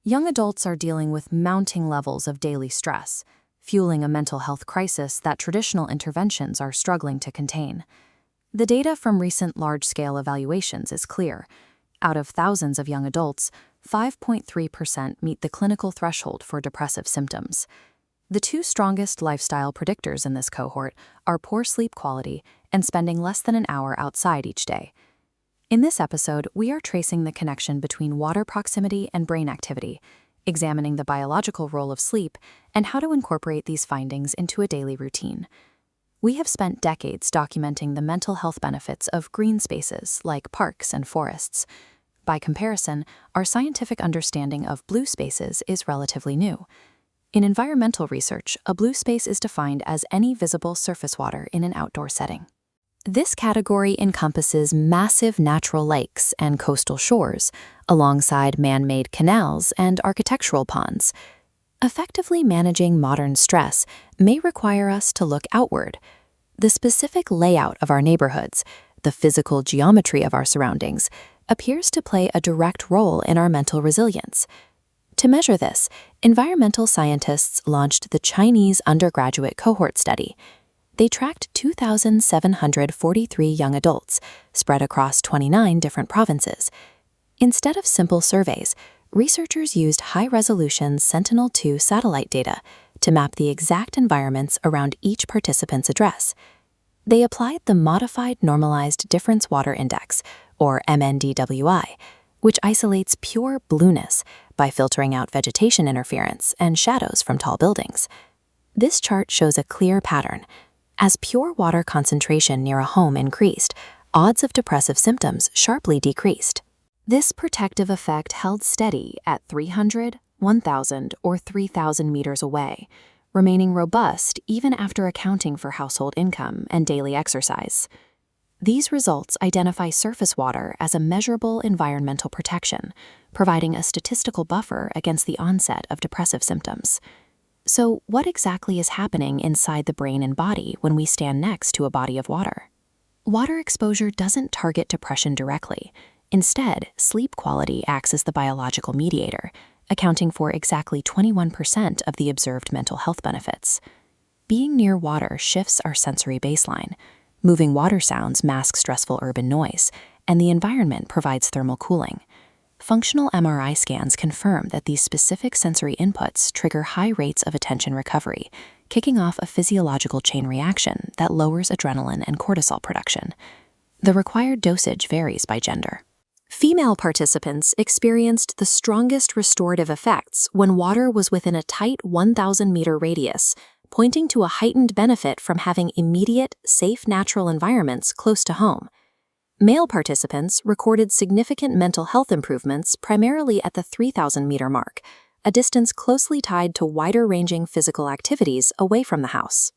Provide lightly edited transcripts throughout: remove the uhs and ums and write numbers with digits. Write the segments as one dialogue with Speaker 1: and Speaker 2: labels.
Speaker 1: Young adults are dealing with mounting levels of daily stress, fueling a mental health crisis that traditional interventions are struggling to contain. The data from recent large-scale evaluations is clear. Out of thousands of young adults, 5.3% meet the clinical threshold for depressive symptoms. The two strongest lifestyle predictors in this cohort are poor sleep quality and spending less than an hour outside each day. In this episode, we are tracing the connection between water proximity and brain activity, examining the biological role of sleep and how to incorporate these findings into a daily routine. We have spent decades documenting the mental health benefits of green spaces like parks and forests. By comparison, our scientific understanding of blue spaces is relatively new. In environmental research, a blue space is defined as any visible surface water in an outdoor setting. This category encompasses massive natural lakes and coastal shores, alongside man-made canals and architectural ponds. Effectively managing modern stress may require us to look outward. The specific layout of our neighborhoods, the physical geometry of our surroundings, appears to play a direct role in our mental resilience. To measure this, environmental scientists launched the Chinese Undergraduate Cohort study. They tracked 2,743 young adults, spread across 29 different provinces. Instead of simple surveys, researchers used high-resolution Sentinel-2 satellite data to map the exact environments around each participant's address. They applied the Modified Normalized Difference Water Index, or MNDWI, which isolates pure blueness by filtering out vegetation interference and shadows from tall buildings. This chart shows a clear pattern. As pure water concentration near a home increased, odds of depressive symptoms sharply decreased. This protective effect held steady at 300, 1,000, or 3,000 meters away, remaining robust even after accounting for household income and daily exercise. These results identify surface water as a measurable environmental protection, providing a statistical buffer against the onset of depressive symptoms. So, what exactly is happening inside the brain and body when we stand next to a body of water? Water exposure doesn't target depression directly. Instead, sleep quality acts as the biological mediator, accounting for exactly 21% of the observed mental health benefits. Being near water shifts our sensory baseline. Moving water sounds mask stressful urban noise, and the environment provides thermal cooling. Functional MRI scans confirm that these specific sensory inputs trigger high rates of attention recovery, kicking off a physiological chain reaction that lowers adrenaline and cortisol production. The required dosage varies by gender. Female participants experienced the strongest restorative effects when water was within a tight 1,000-meter radius, pointing to a heightened benefit from having immediate, safe natural environments close to home. Male participants recorded significant mental health improvements primarily at the 3,000-meter mark, a distance closely tied to wider-ranging physical activities away from the house.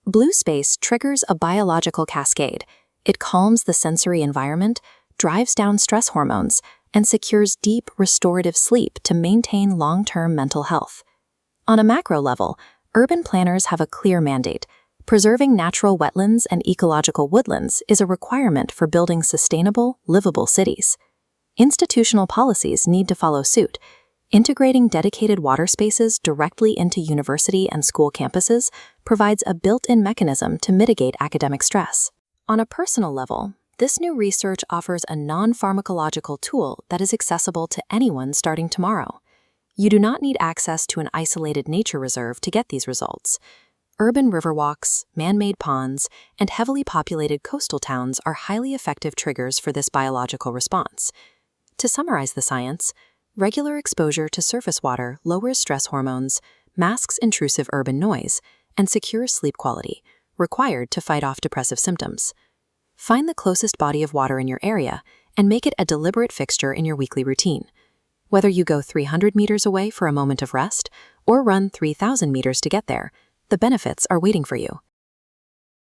Speaker 1: Blue space triggers a biological cascade. It calms the sensory environment, drives down stress hormones, and secures deep, restorative sleep to maintain long-term mental health. On a macro level, urban planners have a clear mandate. Preserving natural wetlands and ecological woodlands is a requirement for building sustainable, livable cities. Institutional policies need to follow suit. Integrating dedicated water spaces directly into university and school campuses provides a built-in mechanism to mitigate academic stress. On a personal level, this new research offers a non-pharmacological tool that is accessible to anyone starting tomorrow. You do not need access to an isolated nature reserve to get these results. Urban riverwalks, man-made ponds, and heavily populated coastal towns are highly effective triggers for this biological response. To summarize the science, regular exposure to surface water lowers stress hormones, masks intrusive urban noise, and secures sleep quality, required to fight off depressive symptoms. Find the closest body of water in your area and make it a deliberate fixture in your weekly routine. Whether you go 300 meters away for a moment of rest or run 3,000 meters to get there, the benefits are waiting for you.